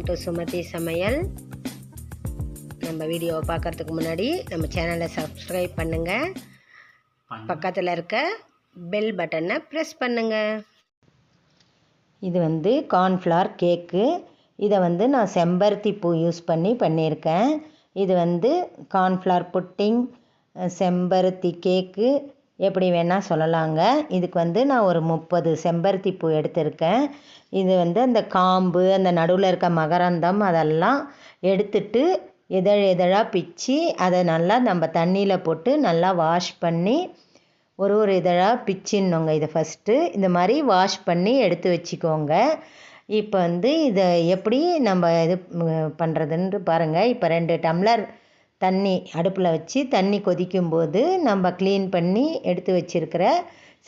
Welcome to Sumathi சமையல். நம்ம வீடியோவை பார்க்குறதுக்கு முன்னாடி நம்ம சேனலை சப்ஸ்கிரைப் பண்ணுங்கள், பக்கத்தில் இருக்க பெல் பட்டனை ப்ரெஸ் பண்ணுங்கள். இது கார்ன்ஃப்ளவர் கேக்கு. இதை நான் செம்பருத்தி பூ யூஸ் பண்ணியிருக்கேன். இது கார்ன்ஃப்ளவர் புட்டிங், செம்பருத்தி கேக்கு எப்படி வேணால் சொல்லலாங்க. இதுக்கு நான் ஒரு 30 செம்பருத்தி பூ எடுத்திருக்கேன். இது அந்த காம்பு, அந்த நடுவில் இருக்க மகரந்தம் அதெல்லாம் எடுத்துட்டு இதழாக பிச்சு அதை நல்லா நம்ம தண்ணியில் போட்டு நல்லா வாஷ் பண்ணி ஒரு இதழாக பிச்சிடணுங்க. இதை ஃபஸ்ட்டு இந்த மாதிரி வாஷ் பண்ணி எடுத்து வச்சுக்கோங்க. இப்போ இதை எப்படி நம்ம இது பண்ணுறதுன்னு பாருங்கள். இப்போ 2 டம்ளர் தண்ணி அடுப்பில் வச்சு தண்ணி கொதிக்கும்போது நம்ம க்ளீன் பண்ணி எடுத்து வச்சுருக்கிற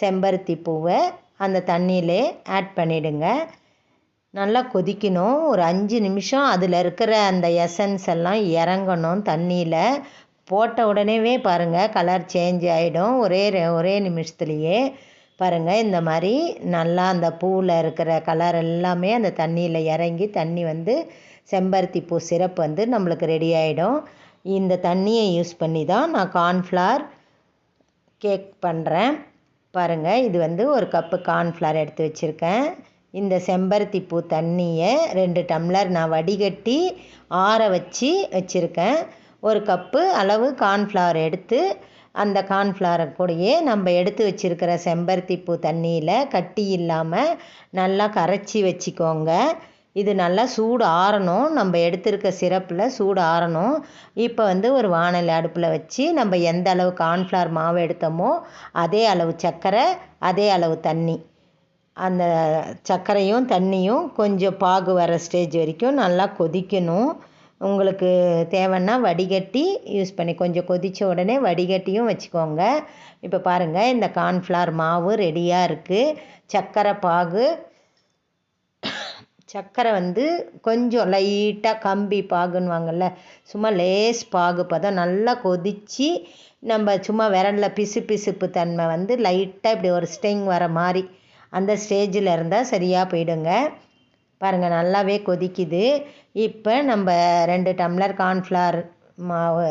செம்பருத்தி பூவை அந்த தண்ணியிலே ஆட் பண்ணிவிடுங்க. நல்லா கொதிக்கணும். ஒரு 5 நிமிஷம் அதில் இருக்கிற அந்த எசன்ஸ் எல்லாம் இறங்கணும். தண்ணியில் போட்ட உடனேவே பாருங்கள் கலர் சேஞ்ச் ஆகிடும். ஒரே நிமிஷத்துலேயே பாருங்கள் இந்த மாதிரி நல்லா அந்த பூவில் இருக்கிற கலர் எல்லாமே அந்த தண்ணியில் இறங்கி தண்ணி செம்பருத்தி பூ சிரப் நம்மளுக்கு ரெடி ஆகிடும். இந்த தண்ணியை யூஸ் பண்ணி தான் நான் கார்ன்ஃப்ளவர் கேக் பண்ணுறேன். பாருங்கள் இது ஒரு கப்பு கார்ன்ஃப்ளவர் எடுத்து வச்சுருக்கேன். இந்த செம்பருத்தி பூ தண்ணியை 2 டம்ளர் நான் வடிகட்டி ஆற வச்சு வச்சுருக்கேன். ஒரு கப்பு அளவு கார்ன்ஃப்ளவர் எடுத்து அந்த கார்ன்ஃப்ளவரை கூடயே நம்ம எடுத்து வச்சுருக்கிற செம்பருத்தி பூ தண்ணியில் கட்டி இல்லாமல் நல்லா கரைச்சி வச்சுக்கோங்க. இது நல்லா சூடு ஆறணும். நம்ம எடுத்துருக்க சிரப்பில் சூடு ஆறணும். இப்போ ஒரு வாணலி அடுப்பில் வச்சு நம்ம எந்த அளவு கார்ன்ஃப்ளவர் மாவு எடுத்தோமோ அதே அளவு சர்க்கரை, அதே அளவு தண்ணி, அந்த சர்க்கரையும் தண்ணியும் கொஞ்சம் பாகு வர ஸ்டேஜ் வரைக்கும் நல்லா கொதிக்கணும். உங்களுக்கு தேவைன்னா வடிகட்டி யூஸ் பண்ணி கொஞ்சம் கொதித்த உடனே வடிகட்டியும் வச்சுக்கோங்க. இப்போ பாருங்கள் இந்த கார்ன்ஃப்ளவர் மாவு ரெடியாக இருக்குது. சர்க்கரை கொஞ்சம் லைட்டாக கம்பி பாகுன்னுவாங்கள்ல, சும்மா லேஸ் பாகு பதம் நல்லா கொதித்து நம்ம சும்மா விரலில் பிசுப்பு தன்மை லைட்டாக இப்படி ஒரு ஸ்டெங் வர மாதிரி அந்த ஸ்டேஜில் இருந்தால் சரியாக போயிடுங்க. பாருங்கள் நல்லாவே கொதிக்குது. இப்போ நம்ம 2 டம்ளர் கார்ன்ஃப்ளவர் மாவு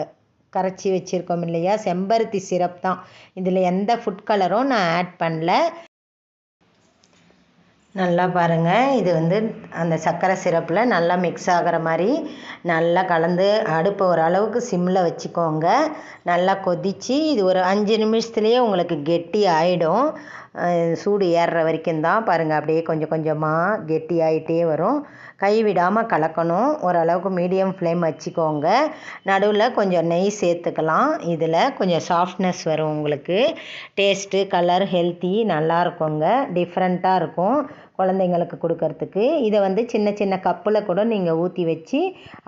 கரைச்சி வச்சுருக்கோம் இல்லையா, செம்பருத்தி சிரப் தான். இதில் எந்த ஃபுட் கலரும் நான் ஆட் பண்ணல. நல்லா பாருங்கள் இது அந்த சர்க்கரை சிரப்பில் நல்லா மிக்ஸ் ஆகிற மாதிரி நல்லா கலந்து அடுப்பை ஓரளவுக்கு சிம்மில் வச்சுக்கோங்க. நல்லா கொதித்து இது ஒரு 5 நிமிஷத்துலேயே உங்களுக்கு கெட்டி ஆகிடும். சூடு ஏறுற வரைக்கும் தான் பாருங்கள் அப்படியே கொஞ்சம் கொஞ்சமாக கெட்டி ஆகிட்டே வரும். கைவிடாமல் கலக்கணும். ஓரளவுக்கு மீடியம் ஃப்ளேம் வச்சுக்கோங்க. நடுவில் கொஞ்சம் நெய் சேர்த்துக்கலாம். இதில் கொஞ்சம் சாஃப்ட்னஸ் வரும். உங்களுக்கு டேஸ்ட்டு, கலர், ஹெல்த்தி நல்லா இருக்குங்க. டிஃப்ரெண்ட்டாக இருக்கும் குழந்தைங்களுக்கு கொடுக்கறதுக்கு. இதை சின்ன சின்ன கப்பில் கூட நீங்கள் ஊற்றி வச்சு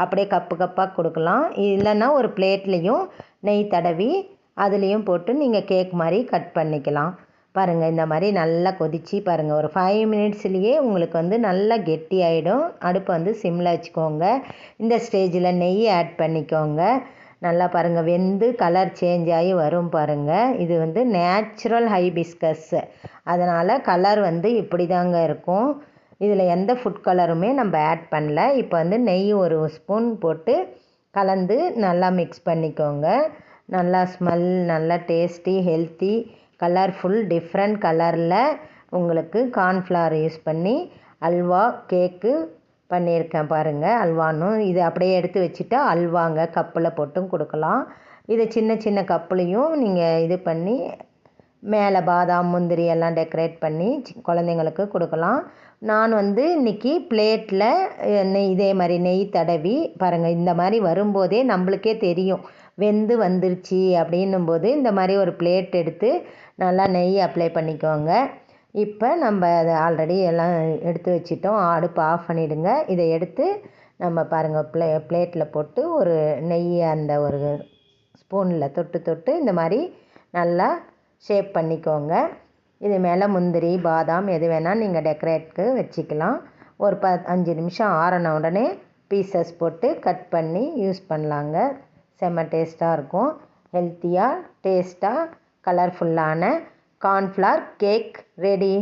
அப்படியே கப்பாக கொடுக்கலாம். இல்லைன்னா ஒரு பிளேட்லேயும் நெய் தடவி அதுலேயும் போட்டு நீங்கள் கேக் மாதிரி கட் பண்ணிக்கலாம். பாருங்கள் இந்த மாதிரி நல்லா கொதித்து பாருங்கள் ஒரு 5 மினிட்ஸ்லேயே உங்களுக்கு நல்லா கெட்டி ஆகிடும். அடுப்பை சிம்மில் வச்சுக்கோங்க. இந்த ஸ்டேஜில் நெய் ஆட் பண்ணிக்கோங்க. நல்லா பாருங்கள் வெந்து கலர் சேஞ்ச் ஆகி வரும் பாருங்கள். இது நேச்சுரல் ஹைபிஸ்கஸ், அதனால் கலர் இப்படி தாங்க இருக்கும். இதில் எந்த ஃபுட் கலருமே நம்ம ஆட் பண்ணல. இப்போ நெய் ஒரு ஸ்பூன் போட்டு கலந்து நல்லா மிக்ஸ் பண்ணிக்கோங்க. நல்லா ஸ்மெல், நல்லா டேஸ்டி, ஹெல்த்தி, கலர்ஃபுல், டிஃப்ரெண்ட் கலரில் உங்களுக்கு கார்ன்ஃப்ளவர் யூஸ் பண்ணி அல்வா கேக்கு பண்ணியிருக்கேன் பாருங்கள். அல்வானும் இது அப்படியே எடுத்து வச்சுட்டா அல்வாங்க கப்பில் போட்டும் கொடுக்கலாம். இதை சின்ன சின்ன கப்புலையும் நீங்கள் இது பண்ணி மேலே பாதாம், முந்திரி எல்லாம் டெக்கரேட் பண்ணி குழந்தைங்களுக்கு கொடுக்கலாம். நான் இன்றைக்கி பிளேட்டில் இதே மாதிரி நெய் தடவி பாருங்கள். இந்த மாதிரி வரும்போதே நம்மளுக்கே தெரியும் வெந்து வந்துருச்சு அப்படின்னும்போது இந்த மாதிரி ஒரு பிளேட் எடுத்து நல்லா நெய் அப்ளை பண்ணிக்கோங்க. இப்போ நம்ம அதை ஆல்ரெடி எல்லாம் எடுத்து வச்சிட்டோம். அடுப்பு ஆஃப் பண்ணிவிடுங்க. இதை எடுத்து நம்ம பாருங்கள் பிளேட்டில் போட்டு ஒரு நெய்யை அந்த ஒரு ஸ்பூனில் தொட்டு இந்த மாதிரி நல்லா ஷேப் பண்ணிக்கோங்க. இது மேலே முந்திரி, பாதாம் எது வேணால் நீங்கள் டெக்கரேட்க்கு வச்சுக்கலாம். ஒரு 5 நிமிஷம் ஆறின உடனே பீசஸ் போட்டு கட் பண்ணி யூஸ் பண்ணலாங்க. செம்ம டேஸ்ட்டாக இருக்கும். ஹெல்த்தியாக, டேஸ்ட்டாக, கலர்ஃபுல்லான கார்ன்ஃப்ளவர் கேக் ரெடி.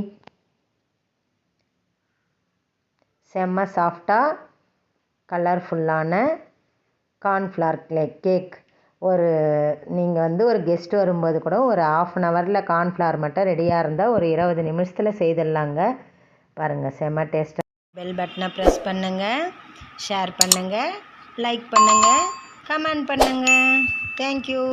செம்ம சாஃப்டாக கலர்ஃபுல்லான கார்ன்ஃப்ளவர் கேக். நீங்கள் வந்து ஒரு கெஸ்ட் வரும்போது கூட ஒரு 1/2 ஹவரில் கார்ன்ஃப்ளவர் மட்டும் ரெடியாக இருந்தால் ஒரு 20 நிமிஷத்தில் செய்திடலாங்க. பாருங்கள், செம்ம டேஸ்ட்டாக. பெல் பட்டனை ப்ரெஸ் பண்ணுங்கள், ஷேர் பண்ணுங்கள், லைக் பண்ணுங்கள், கமெண்ட் பண்ணுங்கள். தேங்க்யூ.